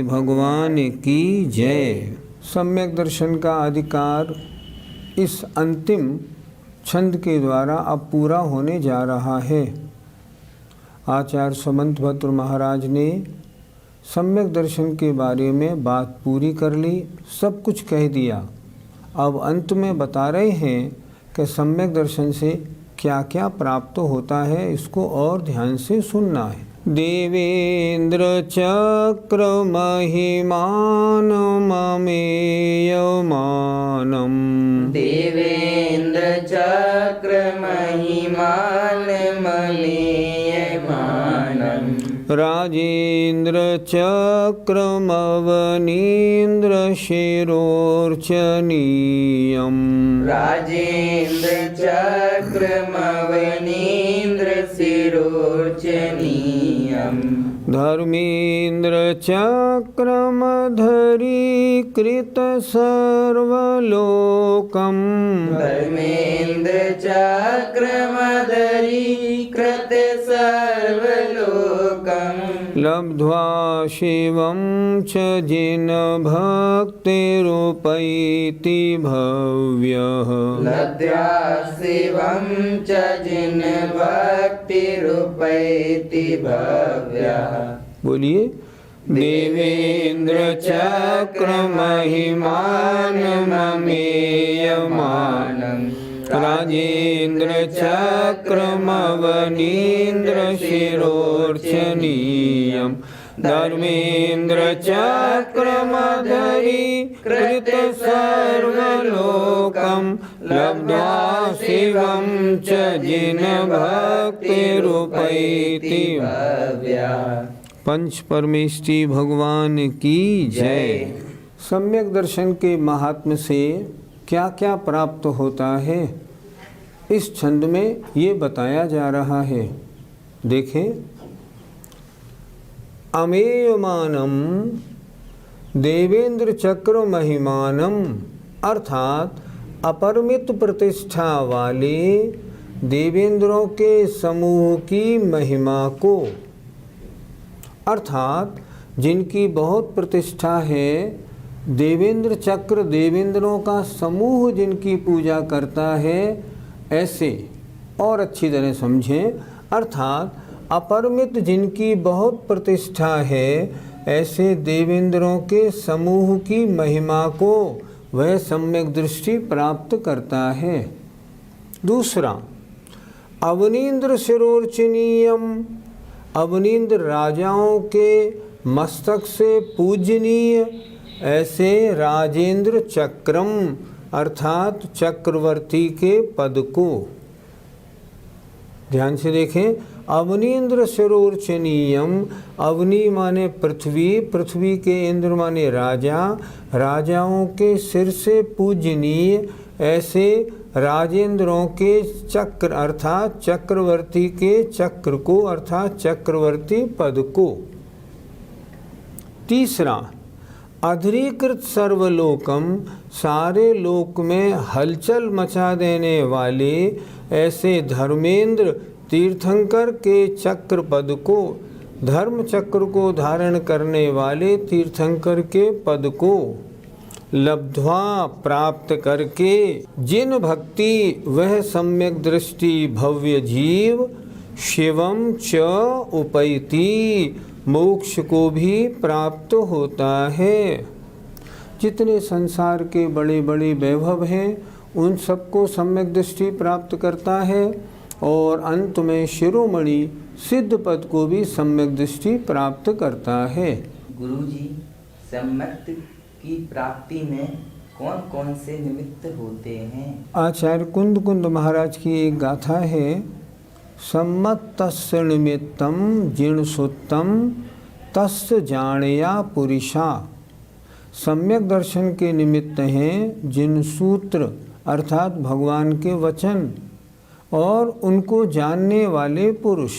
भगवान की जय। सम्यक दर्शन का अधिकार इस अंतिम छंद के द्वारा अब पूरा होने जा रहा है। आचार्य सुमंतभद्र महाराज ने सम्यक दर्शन के बारे में बात पूरी कर ली, सब कुछ कह दिया। अब अंत में बता रहे हैं कि सम्यक दर्शन से क्या क्या प्राप्त होता है, इसको और ध्यान से सुनना है। देवेंद्र चक्र महिमान ममेयमानम, देवेंद्र चक्र महिमान ममेयमानम, राजेंद्र चक्रमवनीन्द्र शिरोर्चनीयम्, राजेंद्र चक्रमवनीन्द्र शिरोर्चनीयम्, धर्मेंद्र चक्रमधरीकृत सर्वलोकम्, धर्मेंद्र चक्रमधरीकृत सर्वलोकम्, लब्ध्वा शिवं च जिन भक्तिरूपैति भव्यः, लब्ध्वा शिवं च जिन भक्तिरूपैति भव्यः। बोलिए। देवेंद्र चक्र महिमान ममेयमानम, राजेंद्र चक्रमवनीन्द्र शिरोर्चनीयम्, धर्मेंद्र चक्रमधरीकृत सर्वलोकम्, लब्ध्वा शिवं च जिन भक्तिरूपैति भव्यः। पंच परमेष्टि भगवान की जय। सम्यक दर्शन के महात्म्य से क्या क्या प्राप्त होता है, इस छंद में ये बताया जा रहा है। देखें, अमेयमानम देवेंद्र चक्र महिमानम, अर्थात अपरिमित प्रतिष्ठा वाले देवेंद्रों के समूह की महिमा को, अर्थात जिनकी बहुत प्रतिष्ठा है, देवेंद्र चक्र देवेंद्रों का समूह जिनकी पूजा करता है, ऐसे और अच्छी तरह समझें, अर्थात अपरिमित जिनकी बहुत प्रतिष्ठा है, ऐसे देवेंद्रों के समूह की महिमा को वह सम्यक दृष्टि प्राप्त करता है। दूसरा, अवनीन्द्र शिरोर्चनीयम, अवनीन्द्र राजाओं के मस्तक से पूजनीय ऐसे राजेंद्र चक्रम, अर्थात चक्रवर्ती के पद को। ध्यान से देखें, अवनीन्द्र शिरोर्चनीयम, अवनी माने पृथ्वी, पृथ्वी के इंद्र माने राजा, राजाओं के सिर से पूजनीय ऐसे राजेंद्रों के चक्र, अर्थात चक्रवर्ती के चक्र को, अर्थात चक्रवर्ती पद को। तीसरा, अधरीकृत सर्वलोकम, सारे लोक में हलचल मचा देने वाले ऐसे धर्मेंद्र तीर्थंकर के चक्र पद को, धर्म चक्र को धारण करने वाले तीर्थंकर के पद को, लब्ध्वा प्राप्त करके जिन भक्ति वह सम्यक दृष्टि भव्य जीव शिवम च उपैति, मोक्ष को भी प्राप्त होता है। जितने संसार के बड़े बड़े वैभव हैं, उन सबको सम्यक दृष्टि प्राप्त करता है, और अंत में शिरोमणि सिद्ध पद को भी सम्यक दृष्टि प्राप्त करता है। गुरुजी, सम्यक की प्राप्ति में कौन कौन से निमित्त होते हैं? आचार्य कुंद कुंद महाराज की एक गाथा है, सम्मत तस्य निमित्तम जीर्णसुत्तम तस्य जाणया पुरुषा। सम्यक दर्शन के निमित्त हैं जिन सूत्र, अर्थात भगवान के वचन, और उनको जानने वाले पुरुष।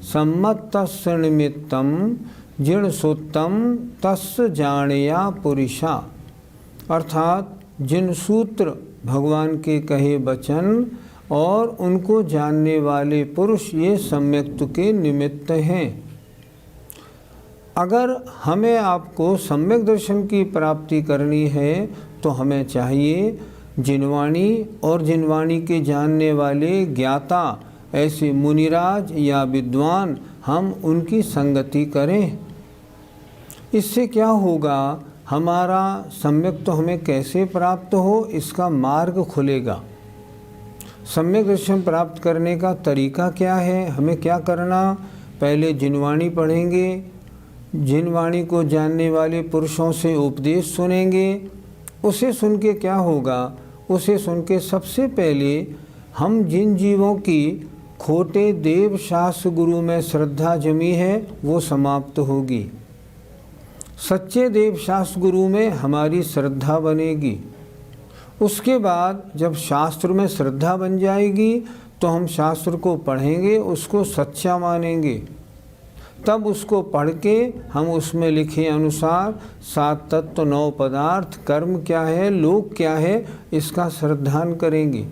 सम्मत तस्य निमित्तम जीर्णसुत्तम तस्य जाणया पुरुषा, अर्थात जिन सूत्र भगवान के कहे वचन और उनको जानने वाले पुरुष, ये सम्यक्त्व के निमित्त हैं। अगर हमें आपको सम्यक दर्शन की प्राप्ति करनी है तो हमें चाहिए जिनवाणी और जिनवाणी के जानने वाले ज्ञाता ऐसे मुनिराज या विद्वान, हम उनकी संगति करें। इससे क्या होगा, हमारा सम्यक तो हमें कैसे प्राप्त हो इसका मार्ग खुलेगा। सम्यक दर्शन प्राप्त करने का तरीका क्या है, हमें क्या करना, पहले जिनवाणी पढ़ेंगे, जिनवाणी को जानने वाले पुरुषों से उपदेश सुनेंगे। उसे सुन के क्या होगा, उसे सुन के सबसे पहले हम जिन जीवों की खोटे देव शास्त्र गुरु में श्रद्धा जमी है वो समाप्त होगी, सच्चे देव शास्त्र गुरु में हमारी श्रद्धा बनेगी। उसके बाद जब शास्त्र में श्रद्धा बन जाएगी तो हम शास्त्र को पढ़ेंगे, उसको सच्चा मानेंगे। तब उसको पढ़ के हम उसमें लिखे अनुसार 7 तत्व 9 पदार्थ, कर्म क्या है, लोक क्या है, इसका श्रद्धान करेंगे।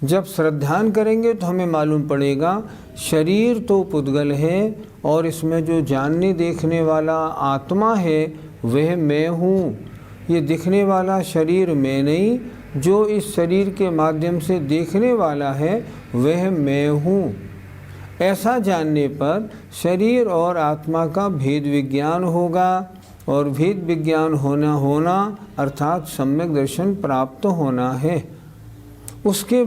जब श्रद्धान करेंगे तो हमें मालूम पड़ेगा शरीर तो पुद्गल है और इसमें जो जानने देखने वाला आत्मा है वह मैं हूँ। ये दिखने वाला शरीर मैं नहीं, जो इस शरीर के माध्यम से देखने वाला है वह मैं हूँ। ऐसा जानने पर शरीर और आत्मा का भेद विज्ञान होगा और भेद विज्ञान होना अर्थात सम्यक दर्शन प्राप्त होना है। उसके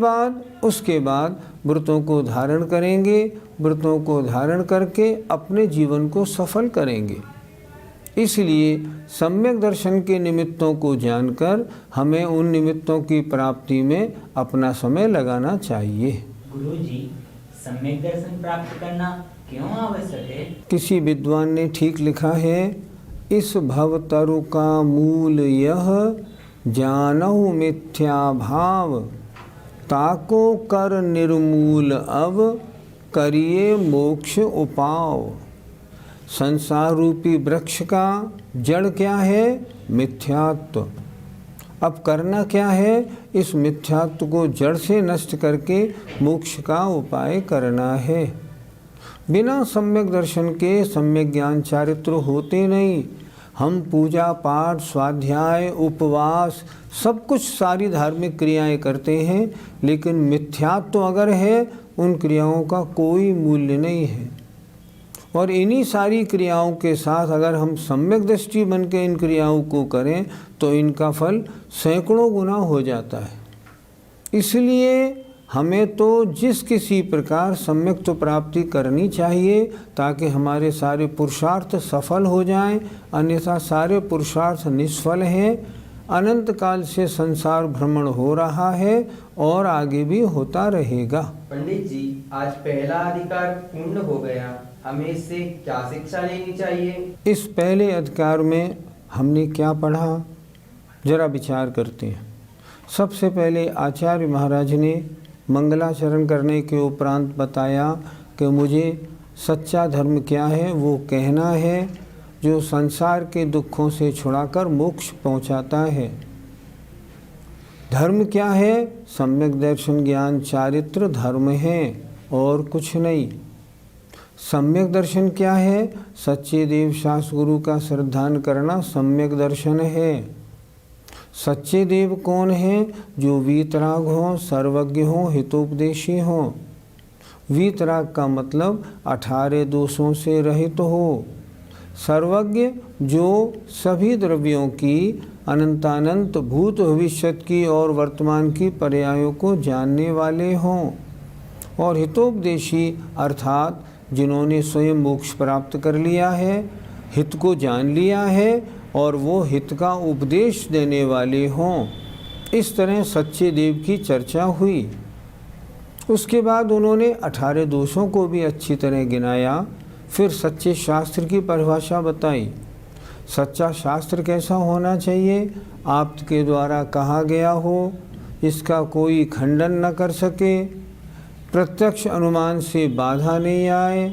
बाद व्रतों को धारण करेंगे, व्रतों को धारण करके अपने जीवन को सफल करेंगे। इसलिए सम्यक दर्शन के निमित्तों को जानकर हमें उन निमित्तों की प्राप्ति में अपना समय लगाना चाहिए। गुरुजी, सम्यक दर्शन प्राप्त करना क्यों आवश्यक है? किसी विद्वान ने ठीक लिखा है, इस भवतरु का मूल यह जानहु मिथ्या भाव, ताको कर निर्मूल अब करिए मोक्ष उपाव। संसार रूपी वृक्ष का जड़ क्या है, मिथ्यात्व। अब करना क्या है, इस मिथ्यात्व को जड़ से नष्ट करके मोक्ष का उपाय करना है। बिना सम्यक दर्शन के सम्यक ज्ञान चारित्र होते नहीं। हम पूजा पाठ, स्वाध्याय, उपवास सब कुछ सारी धार्मिक क्रियाएं करते हैं, लेकिन मिथ्यात्व अगर है उन क्रियाओं का कोई मूल्य नहीं है। और इन्हीं सारी क्रियाओं के साथ अगर हम सम्यक दृष्टि बन के इन क्रियाओं को करें तो इनका फल सैकड़ों गुना हो जाता है। इसलिए हमें तो जिस किसी प्रकार सम्यक तो प्राप्ति करनी चाहिए ताकि हमारे सारे पुरुषार्थ सफल हो जाएं, अन्यथा सारे पुरुषार्थ निष्फल हैं। अनंत काल से संसार भ्रमण हो रहा है और आगे भी होता रहेगा। पंडित जी, आज पहला अधिकार पूर्ण हो गया, हमें इससे क्या शिक्षा लेनी चाहिए? इस पहले अधिकार में हमने क्या पढ़ा, जरा विचार करते हैं। सबसे पहले आचार्य महाराज ने मंगलाचरण करने के उपरांत बताया कि मुझे सच्चा धर्म क्या है वो कहना है, जो संसार के दुखों से छुड़ाकर मोक्ष पहुंचाता है। धर्म क्या है, सम्यक दर्शन ज्ञान चारित्र धर्म है और कुछ नहीं। सम्यक दर्शन क्या है, सच्चे देव शास्त्र गुरु का श्रद्धान करना सम्यक दर्शन है। सच्चे देव कौन हैं, जो वीतराग हों, सर्वज्ञ हों, हितोपदेशी हों। वीतराग का मतलब 18 दोषों से रहित हो। सर्वज्ञ जो सभी द्रव्यों की अनंतानंत भूत भविष्यत की और वर्तमान की पर्यायों को जानने वाले हों। और हितोपदेशी अर्थात जिन्होंने स्वयं मोक्ष प्राप्त कर लिया है, हित को जान लिया है और वो हित का उपदेश देने वाले हों। इस तरह सच्चे देव की चर्चा हुई। उसके बाद उन्होंने 18 दोषों को भी अच्छी तरह गिनाया। फिर सच्चे शास्त्र की परिभाषा बताई। सच्चा शास्त्र कैसा होना चाहिए, आपके द्वारा कहा गया हो, इसका कोई खंडन न कर सके, प्रत्यक्ष अनुमान से बाधा नहीं आए,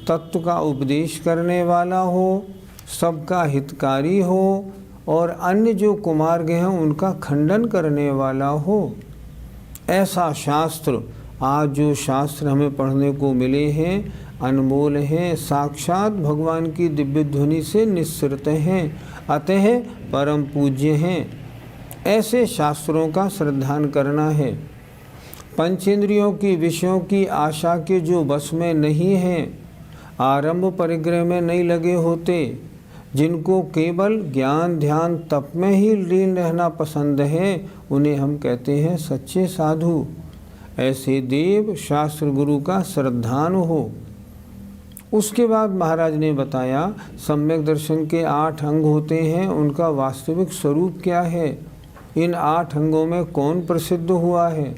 तत्व का उपदेश करने वाला हो, सबका हितकारी हो और अन्य जो कुमार्ग हैं उनका खंडन करने वाला हो। ऐसा शास्त्र, आज जो शास्त्र हमें पढ़ने को मिले हैं, अनमोल हैं, साक्षात भगवान की दिव्य ध्वनि से निःसृत हैं, अतः परम पूज्य हैं। ऐसे शास्त्रों का श्रद्धान करना है। पंचेंद्रियों की विषयों की आशा के जो वश में नहीं हैं, आरंभ परिग्रह में नहीं लगे होते, जिनको केवल ज्ञान ध्यान तप में ही लीन रहना पसंद है, उन्हें हम कहते हैं सच्चे साधु। ऐसे देव शास्त्र गुरु का श्रद्धान हो। उसके बाद महाराज ने बताया सम्यक दर्शन के 8 अंग होते हैं, उनका वास्तविक स्वरूप क्या है, इन 8 अंगों में कौन प्रसिद्ध हुआ है।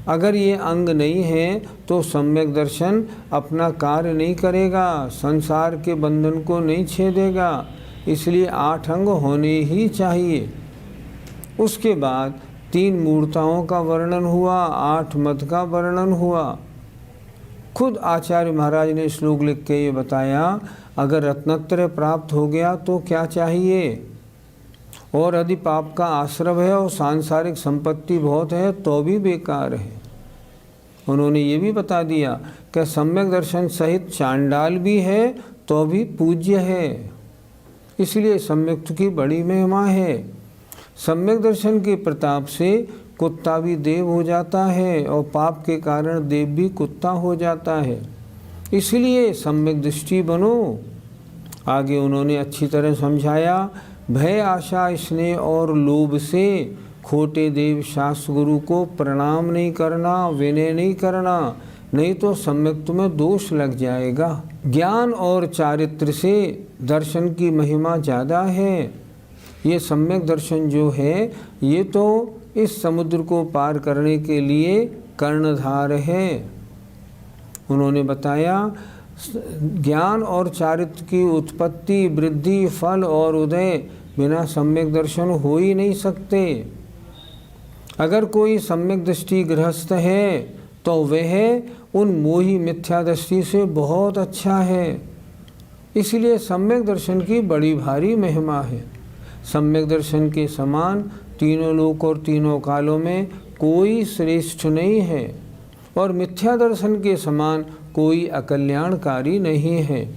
अगर ये अंग नहीं है तो सम्यक दर्शन अपना कार्य नहीं करेगा, संसार के बंधन को नहीं छेदेगा, इसलिए 8 अंग होने ही चाहिए। उसके बाद 3 मूर्ताओं का वर्णन हुआ, 8 मत का वर्णन हुआ। खुद आचार्य महाराज ने श्लोक लिख के ये बताया, अगर रत्नत्रय प्राप्त हो गया तो क्या चाहिए, और यदि पाप का आश्रव है और सांसारिक संपत्ति बहुत है तो भी बेकार है। उन्होंने ये भी बता दिया कि सम्यक दर्शन सहित चांडाल भी है तो भी पूज्य है, इसलिए सम्यक की बड़ी महिमा है। सम्यक दर्शन के प्रताप से कुत्ता भी देव हो जाता है और पाप के कारण देव भी कुत्ता हो जाता है, इसलिए सम्यक दृष्टि बनो। आगे उन्होंने अच्छी तरह समझाया, भय आशा स्नेह और लोभ से खोटे देव शास्त्र गुरु को प्रणाम नहीं करना, विनय नहीं करना, नहीं तो सम्यक में दोष लग जाएगा। ज्ञान और चारित्र से दर्शन की महिमा ज़्यादा है। ये सम्यक दर्शन जो है ये तो इस समुद्र को पार करने के लिए कर्णधार है। उन्होंने बताया ज्ञान और चारित्र की उत्पत्ति वृद्धि फल और उदय बिना सम्यक दर्शन हो ही नहीं सकते। अगर कोई सम्यक दृष्टि गृहस्थ है तो वह उन मोही मिथ्या दृष्टि से बहुत अच्छा है, इसलिए सम्यक दर्शन की बड़ी भारी महिमा है। सम्यक दर्शन के समान तीनों लोक और तीनों कालों में कोई श्रेष्ठ नहीं है, और मिथ्या दर्शन के समान कोई अकल्याणकारी नहीं है।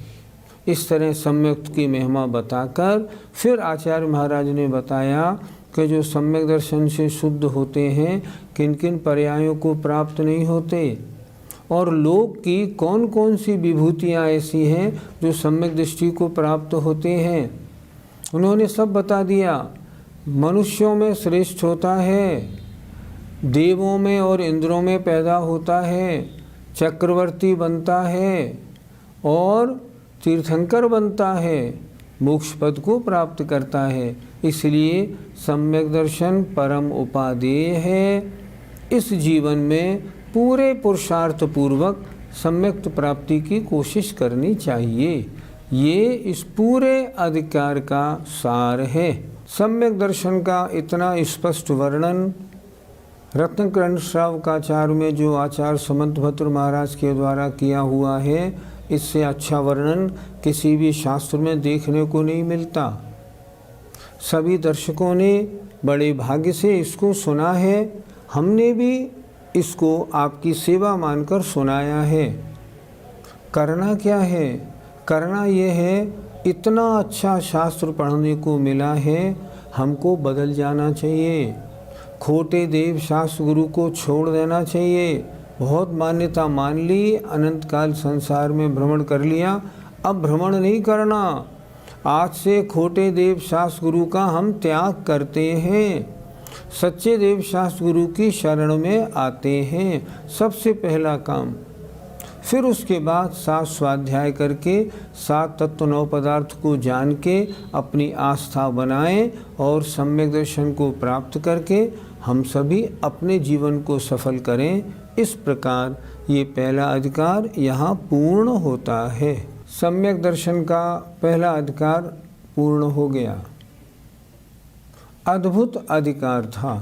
इस तरह सम्यक की महिमा बताकर फिर आचार्य महाराज ने बताया कि जो सम्यक दर्शन से शुद्ध होते हैं किन किन पर्यायों को प्राप्त नहीं होते, और लोक की कौन कौन सी विभूतियाँ ऐसी हैं जो सम्यक दृष्टि को प्राप्त होते हैं। उन्होंने सब बता दिया। मनुष्यों में श्रेष्ठ होता है, देवों में और इंद्रों में पैदा होता है, चक्रवर्ती बनता है और तीर्थंकर बनता है, मोक्ष पद को प्राप्त करता है। इसलिए सम्यक दर्शन परम उपादेय है। इस जीवन में पूरे पुरुषार्थ पूर्वक सम्यक प्राप्ति की कोशिश करनी चाहिए। ये इस पूरे अधिकार का सार है। सम्यक दर्शन का इतना स्पष्ट वर्णन रत्नकर्ण श्रावकाचार्य में जो आचार्य समंतभद्र महाराज के द्वारा किया हुआ है, इससे अच्छा वर्णन किसी भी शास्त्र में देखने को नहीं मिलता। सभी दर्शकों ने बड़े भाग्य से इसको सुना है, हमने भी इसको आपकी सेवा मानकर सुनाया है। करना क्या है? करना ये है, इतना अच्छा शास्त्र पढ़ने को मिला है, हमको बदल जाना चाहिए। खोटे देव शास्त्र गुरु को छोड़ देना चाहिए। बहुत मान्यता मान ली, अनंत काल संसार में भ्रमण कर लिया, अब भ्रमण नहीं करना। आज से खोटे देव शास्त्र गुरु का हम त्याग करते हैं, सच्चे देव शास्त्र गुरु की शरण में आते हैं, सबसे पहला काम। फिर उसके बाद 7 स्वाध्याय करके 7 तत्व 9 पदार्थ को जान के अपनी आस्था बनाएं और सम्यक दर्शन को प्राप्त करके हम सभी अपने जीवन को सफल करें। इस प्रकार ये पहला अधिकार यहाँ पूर्ण होता है। सम्यक दर्शन का पहला अधिकार पूर्ण हो गया। अद्भुत अधिकार था।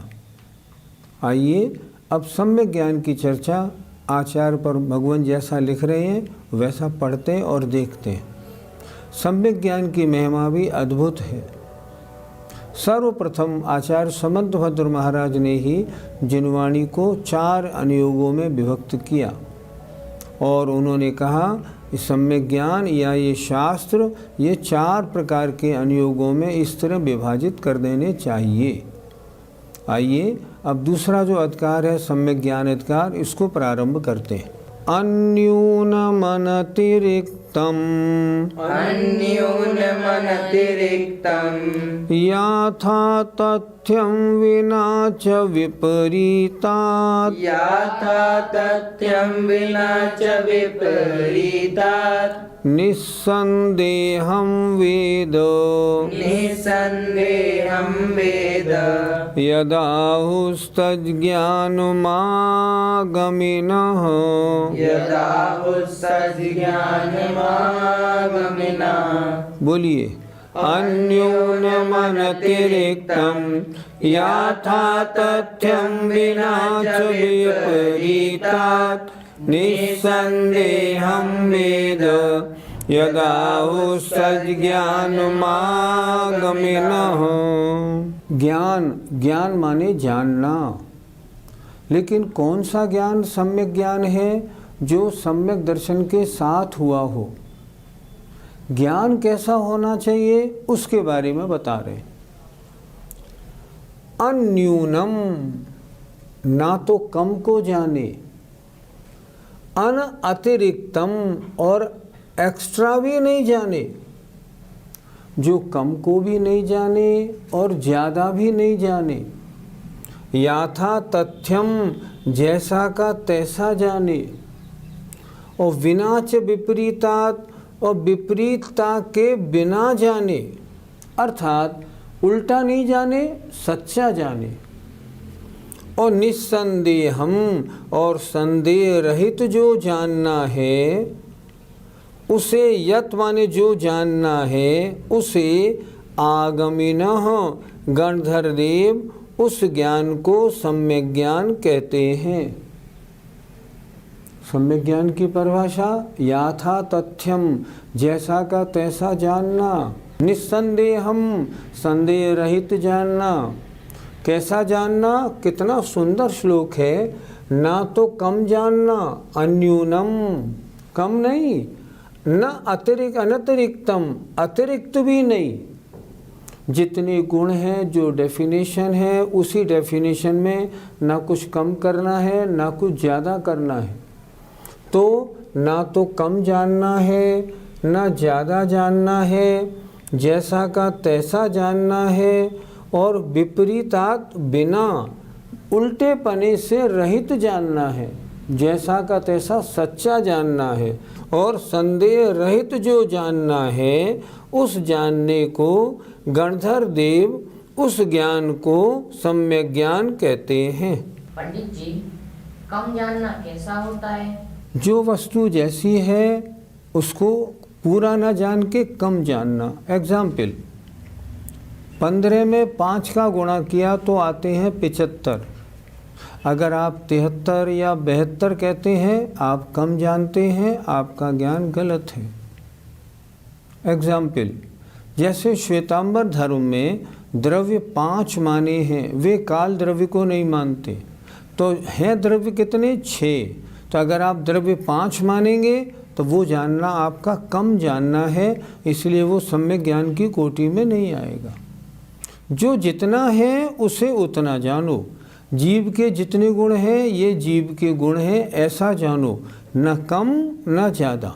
आइए अब सम्यक ज्ञान की चर्चा आचार्य पर भगवान जैसा लिख रहे हैं वैसा पढ़ते और देखते हैं। सम्यक ज्ञान की महिमा भी अद्भुत है। सर्वप्रथम आचार्य समंतभद्र महाराज ने ही जिनवाणी को 4 अनुयोगों में विभक्त किया। और उन्होंने कहा कि सम्यक ज्ञान या ये शास्त्र ये 4 प्रकार के अनुयोगों में इस तरह विभाजित कर देने चाहिए। आइए अब दूसरा जो अधिकार है सम्यक ज्ञान अधिकार, इसको प्रारंभ करते हैं। अन्यूनमनतिरिक्तम् याथा तथ्यं विना च विपरीतात् निस्सन्देहं वेद यदाहुस्तज्ज्ञानमागमिनः बोलिए। अन्यूनमनतिरिक्तं याथा तथ्यं विना च विपरीतात् निस्सन्देहं वेद यदाहुस्तज्ज्ञानमागमिनः। ज्ञान माने जानना, लेकिन कौन सा ज्ञान सम्यक ज्ञान है? जो सम्यक दर्शन के साथ हुआ हो। ज्ञान कैसा होना चाहिए उसके बारे में बता रहे। अन्यूनम, ना तो कम को जाने, अन अतिरिक्तम, और एक्स्ट्रा भी नहीं जाने, जो कम को भी नहीं जाने और ज़्यादा भी नहीं जाने। याथा तथ्यम, जैसा का तैसा जाने, और विनाच विपरीतात्, और विपरीतता के बिना जाने, अर्थात उल्टा नहीं जाने, सच्चा जाने। और निस्संदेहम, और संदेह रहित जो जानना है उसे, यत माने जो जानना है उसे, आगमिनः गणधर देव उस ज्ञान को सम्यक ज्ञान कहते हैं। सम्यक ज्ञान की परिभाषा याथा तथ्यम, जैसा का तैसा जानना, निस्संदेहम, संदेह रहित जानना। कैसा जानना? कितना सुंदर श्लोक है। ना तो कम जानना, अन्यूनम, कम नहीं, न अनतिरिक्तम, अतिरिक्त भी नहीं। जितने गुण हैं, जो डेफिनेशन है, उसी डेफिनेशन में ना कुछ कम करना है ना कुछ ज़्यादा करना है। तो ना तो कम जानना है ना ज़्यादा जानना है, जैसा का तैसा जानना है, और विपरीतात, बिना उल्टे पने से रहित जानना है। जैसा का तैसा सच्चा जानना है, और संदेह रहित जो जानना है उस जानने को गणधर देव उस ज्ञान को सम्यक ज्ञान कहते हैं। पंडित जी, कम जानना कैसा होता है? जो वस्तु जैसी है उसको पूरा ना जान के कम जानना। एग्जाम्पल, 15 में 5 का गुणा किया तो आते हैं 75। अगर आप 73 या 72 कहते हैं, आप कम जानते हैं, आपका ज्ञान गलत है। एग्जाम्पल, जैसे श्वेतांबर धर्म में द्रव्य 5 माने हैं, वे काल द्रव्य को नहीं मानते, तो हैं द्रव्य कितने? 6। तो अगर आप द्रव्य 5 मानेंगे तो वो जानना आपका कम जानना है, इसलिए वो सम्यक ज्ञान की कोटि में नहीं आएगा। जो जितना है उसे उतना जानो। जीव के जितने गुण हैं ये जीव के गुण हैं, ऐसा जानो, न कम न ज़्यादा।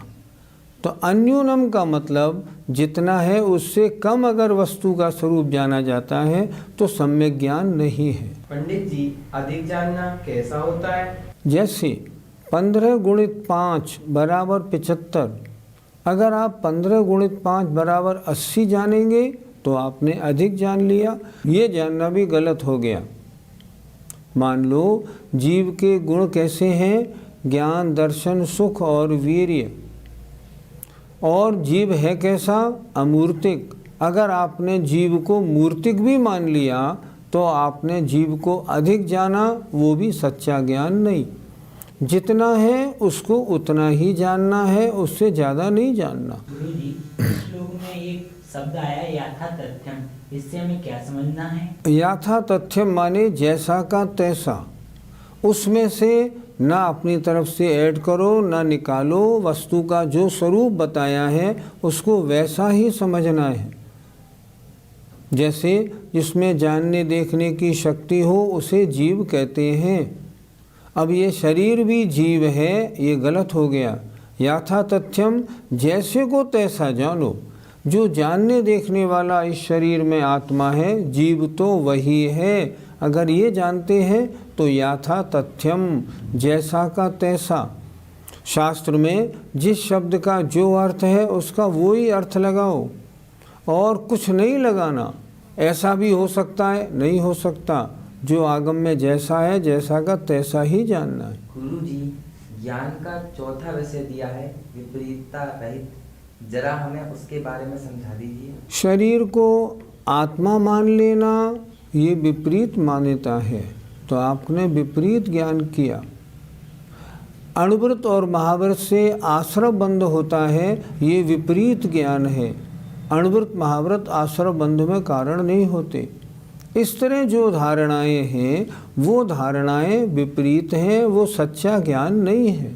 तो अन्यूनम का मतलब जितना है उससे कम अगर वस्तु का स्वरूप जाना जाता है तो सम्यक ज्ञान नहीं है। पंडित जी, अधिक जानना कैसा होता है? जैसे 15 गुणित 5 बराबर 75। अगर आप 15 गुणित 5 बराबर 80 जानेंगे तो आपने अधिक जान लिया। ये जानना भी गलत हो गया। मान लो जीव के गुण कैसे हैं? ज्ञान, दर्शन, सुख और वीर्य। और जीव है कैसा? अमूर्तिक। अगर आपने जीव को मूर्तिक भी मान लिया तो आपने जीव को अधिक जाना, वो भी सच्चा ज्ञान नहीं। जितना है उसको उतना ही जानना है, उससे ज़्यादा नहीं जानना। गुरुजी, इस श्लोक में एक शब्द आया याथा तथ्यम, इससे हमें क्या समझना है? याथा तथ्यम माने जैसा का तैसा। उसमें से ना अपनी तरफ से ऐड करो ना निकालो, वस्तु का जो स्वरूप बताया है उसको वैसा ही समझना है। जैसे जिसमें जानने देखने की शक्ति हो उसे जीव कहते हैं। अब ये शरीर भी जीव है, ये गलत हो गया। यथा तथ्यम, जैसे को तैसा जानो। जो जानने देखने वाला इस शरीर में आत्मा है, जीव तो वही है। अगर ये जानते हैं तो यथा तथ्यम, जैसा का तैसा। शास्त्र में जिस शब्द का जो अर्थ है उसका वो ही अर्थ लगाओ और कुछ नहीं लगाना। ऐसा भी हो सकता है, नहीं हो सकता। जो आगम में जैसा है, जैसा का तैसा ही जानना है। गुरु जी, ज्ञान का चौथा विषय दिया है विपरीतता रहित, जरा हमें उसके बारे में समझा दीजिए। शरीर को आत्मा मान लेना ये विपरीत मान्यता है, तो आपने विपरीत ज्ञान किया। अणुव्रत और महाव्रत से आश्रम बंध होता है, ये विपरीत ज्ञान है। अणुव्रत महाव्रत आश्रम बंध में कारण नहीं होते। इस तरह जो धारणाएं हैं वो धारणाएं विपरीत हैं, वो सच्चा ज्ञान नहीं है।